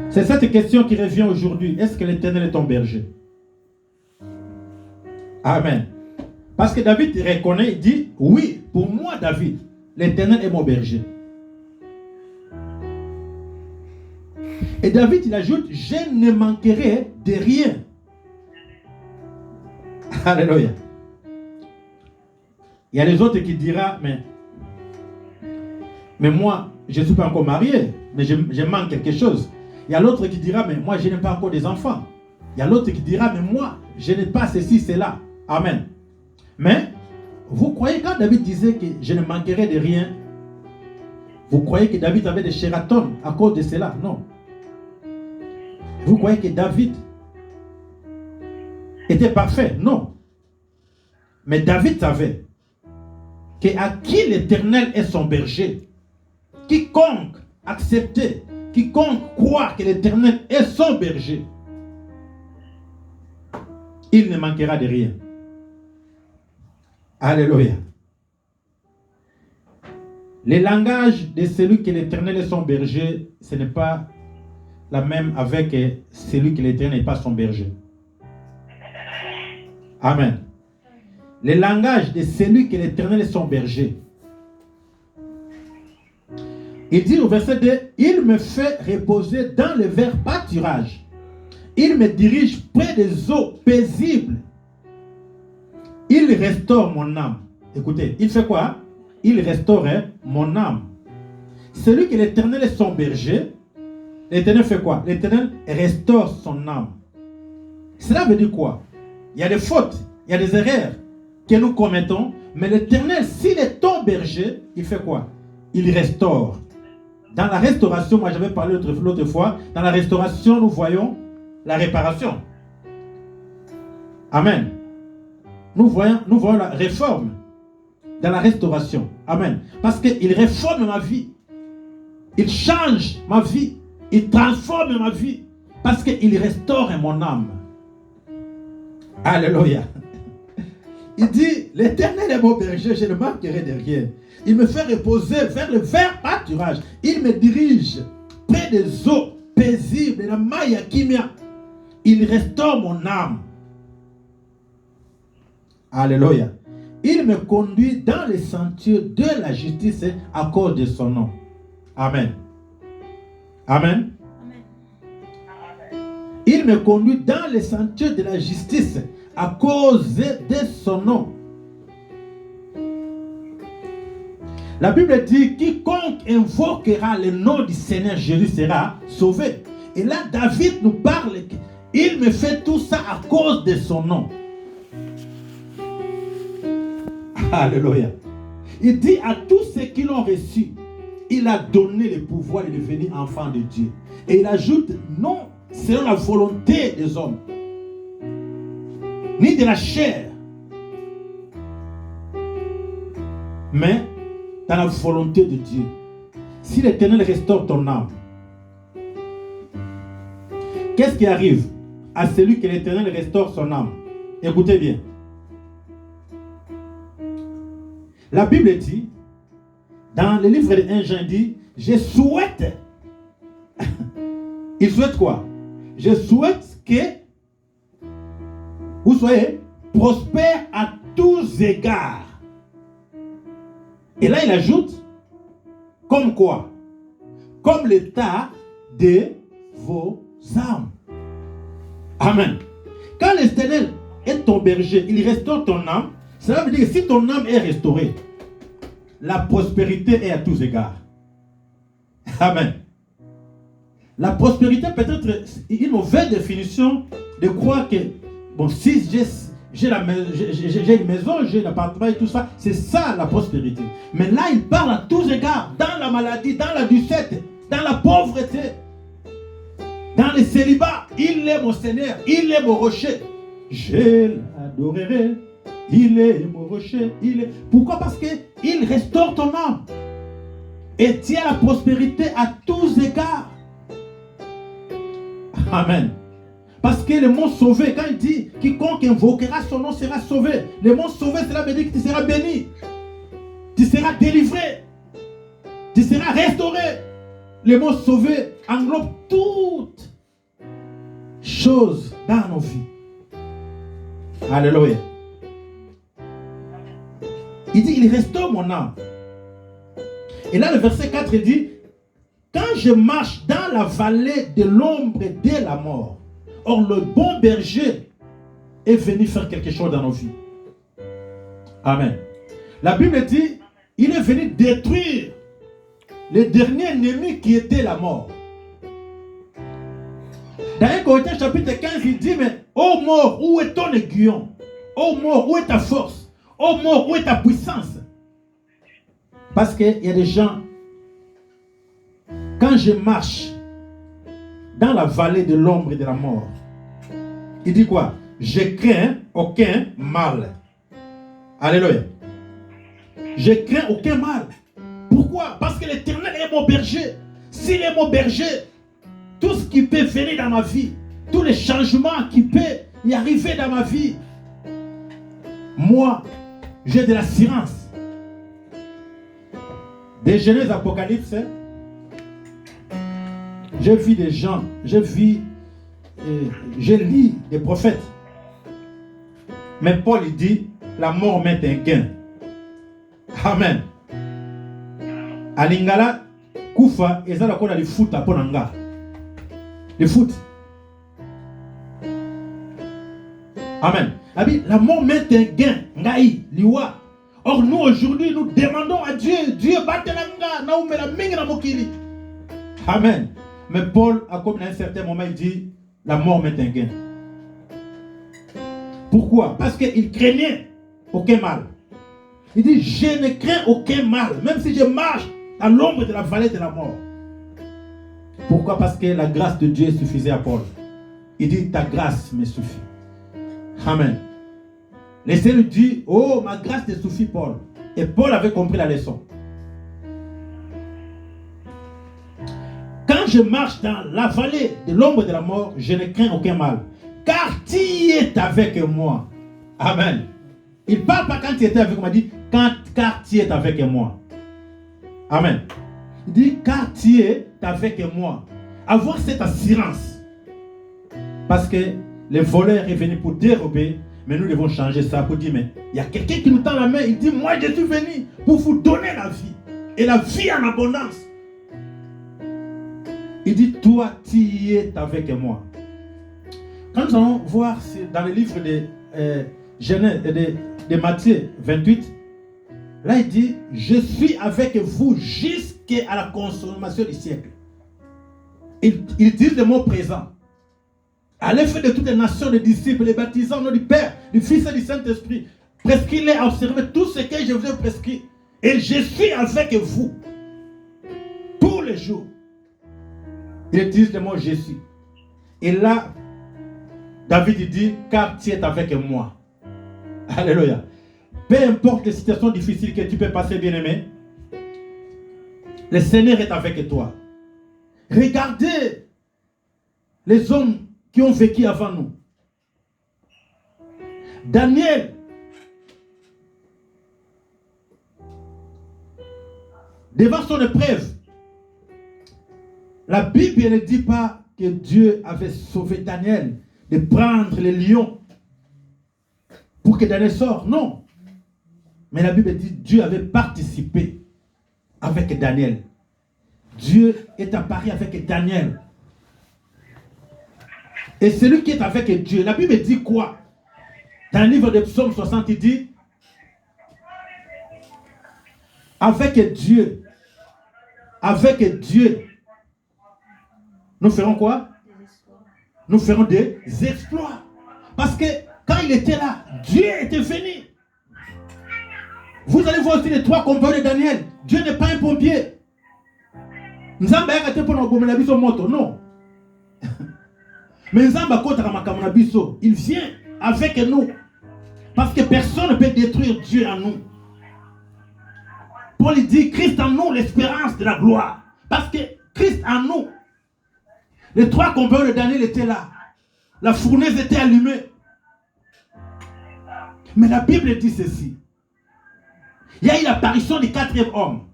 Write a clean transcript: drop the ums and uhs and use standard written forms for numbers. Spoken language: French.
C'est cette question qui revient aujourd'hui. Est-ce que l'Éternel est ton berger? Amen. Parce que David reconnaît, il dit, oui, pour moi David, l'Éternel est mon berger. Et David, il ajoute, je ne manquerai de rien. Alléluia. Il y a les autres qui diront, mais moi, je ne suis pas encore marié, mais je manque quelque chose. Il y a l'autre qui dira, mais moi, je n'ai pas encore des enfants. Il y a l'autre qui dira, mais moi, je n'ai pas ceci, cela. Amen. Mais, vous croyez, quand David disait que je ne manquerai de rien, vous croyez que David avait des chératons à cause de cela? Non. Vous croyez que David était parfait? Non. Mais David savait qu'à qui l'Éternel est son berger, quiconque accepter, quiconque croit que l'Éternel est son berger, il ne manquera de rien. Alléluia. Le langage de celui que l'Éternel est son berger, ce n'est pas la même avec celui que l'Éternel n'est pas son berger. Amen. Le langage de celui que l'Éternel est son berger. Il dit au verset 2, il me fait reposer dans le vert pâturage. Il me dirige près des eaux paisibles. Il restaure mon âme. Écoutez, il fait quoi? Il restaure mon âme. Celui que l'Éternel est son berger, l'Éternel fait quoi? L'Éternel restaure son âme. Cela veut dire quoi? Il y a des fautes, il y a des erreurs que nous commettons, mais l'Éternel, s'il est ton berger, il fait quoi? Il restaure. Dans la restauration, moi j'avais parlé l'autre fois, dans la restauration, nous voyons la réparation. Amen. Nous voyons la réforme dans la restauration. Amen. Parce qu'il réforme ma vie. Il change ma vie. Il transforme ma vie. Parce qu'il restaure mon âme. Alléluia. Il dit, l'Éternel est mon berger, je ne manquerai de rien. Il me fait reposer vers le vert pâturage. Il me dirige près des eaux paisibles, la Maya Kimia. Il restaure mon âme. Alléluia. Il me conduit dans les sentiers de la justice à cause de son nom. Amen. Amen. Il me conduit dans les sentiers de la justice à cause de son nom. La Bible dit, quiconque invoquera le nom du Seigneur Jésus sera sauvé. Et là, David nous parle, il me fait tout ça à cause de son nom. Alléluia. Il dit à tous ceux qui l'ont reçu, il a donné le pouvoir de devenir enfant de Dieu. Et il ajoute, non selon la volonté des hommes, ni de la chair, mais dans la volonté de Dieu. Si l'Éternel restaure ton âme, qu'est-ce qui arrive à celui que l'Éternel restaure son âme? Écoutez bien. La Bible dit, dans le livre de 1 Jean, il dit, je souhaite, il souhaite quoi? Je souhaite que vous soyez prospères à tous égards. Et là, il ajoute, comme quoi? Comme l'état de vos âmes. Amen. Quand l'Éternel est ton berger, il restaure ton âme. Cela veut dire que si ton âme est restaurée, la prospérité est à tous égards. Amen. La prospérité peut être une mauvaise définition de croire que, bon, si j'ai une maison, j'ai un appartement et tout ça, c'est ça la prospérité. Mais là, il parle à tous égards, dans la maladie, dans la ducette, dans la pauvreté, dans le célibat. Il est mon Seigneur, il est mon rocher. Je l'adorerai. Il est mon rocher. Pourquoi? Parce qu'il restaure ton âme. Et tient la prospérité à tous égards. Amen. Parce que le mot sauvé, quand il dit quiconque invoquera son nom sera sauvé. Le mot sauvé, cela veut dire que tu seras béni. Tu seras délivré. Tu seras restauré. Le mot sauvé englobe tout choses dans nos vies. Alléluia. Il dit, il restaure mon âme. Et là, le verset 4, il dit, quand je marche dans la vallée de l'ombre de la mort, or le bon berger est venu faire quelque chose dans nos vies. Amen. La Bible dit, il est venu détruire le dernier ennemi qui était la mort. Dans 1 Corinthiens chapitre 15, il dit, mais ô mort, où est ton aiguillon? Ô mort, où est ta force? Ô mort, où est ta puissance? Parce qu'il y a des gens, quand je marche dans la vallée de l'ombre et de la mort, il dit quoi? Je crains aucun mal. Alléluia. Je crains aucun mal. Pourquoi? Parce que l'Éternel est mon berger. S'il est mon berger, tout ce qui peut venir dans ma vie, tous les changements qui peuvent y arriver dans ma vie, moi, j'ai de l'assurance. Des Genèse Apocalypse, j'ai vu des gens, j'ai lu des prophètes. Mais Paul il dit, la mort met un gain. Amen. Alingala, Koufa, et ça la kola le foot à Ponanga. Le foot. Amen. La mort met un gain. Ngai, liwa. Or nous aujourd'hui, nous demandons à Dieu, Dieu batelanga, naumela mingi na mokili. Amen. Mais Paul, à un certain moment, il dit, la mort met un gain. Pourquoi? Parce qu'il craignait aucun mal. Il dit, je ne crains aucun mal, même si je marche à l'ombre de la vallée de la mort. Pourquoi? Parce que la grâce de Dieu suffisait à Paul. Il dit, ta grâce me suffit. Amen. Laissez-le dire, oh, ma grâce te suffit, Paul. Et Paul avait compris la leçon. Quand je marche dans la vallée de l'ombre de la mort, je ne crains aucun mal. Car tu es avec moi. Amen. Il ne parle pas quand tu étais avec moi, il dit, car tu es avec moi. Amen. Il dit, car tu es avec moi. Avoir cette assurance. Parce que le voleur est venu pour dérober, mais nous devons changer ça pour dire, mais il y a quelqu'un qui nous tend la main, il dit, moi je suis venu pour vous donner la vie. Et la vie en abondance. Il dit, toi tu es avec moi. Quand nous allons voir dans le livre de Genèse, de Matthieu 28, là il dit, je suis avec vous jusqu'à la consommation du siècle. Il dit le mot présent. À l'effet de toutes les nations, les disciples, les baptisants au nom du Père, du Fils et du Saint-Esprit, prescrivez à observer tout ce que je vous ai prescrit. Et je suis avec vous tous les jours. Il utilise le mot je suis. Et là, David il dit, car tu es avec moi. Alléluia. Peu importe les situations difficiles que tu peux passer, bien-aimé, le Seigneur est avec toi. Regardez les hommes qui ont vécu avant nous. Daniel, devant son épreuve, la Bible ne dit pas que Dieu avait sauvé Daniel de prendre les lions pour que Daniel sorte. Non. Mais la Bible dit que Dieu avait participé avec Daniel. Dieu est apparu avec Daniel. Et celui qui est avec Dieu, la Bible dit quoi? Dans le livre de Psaume 60, il dit, avec Dieu, nous ferons quoi? Nous ferons des exploits. Parce que quand il était là, Dieu était venu. Vous allez voir aussi les trois compagnons de Daniel. Dieu n'est pas un pompier. Non. Mais il vient avec nous. Parce que personne ne peut détruire Dieu en nous. Paul dit, Christ en nous, l'espérance de la gloire. Parce que Christ en nous. Les trois compagnons de Daniel étaient là. La fournaise était allumée. Mais la Bible dit ceci. Il y a eu l'apparition du quatrième homme.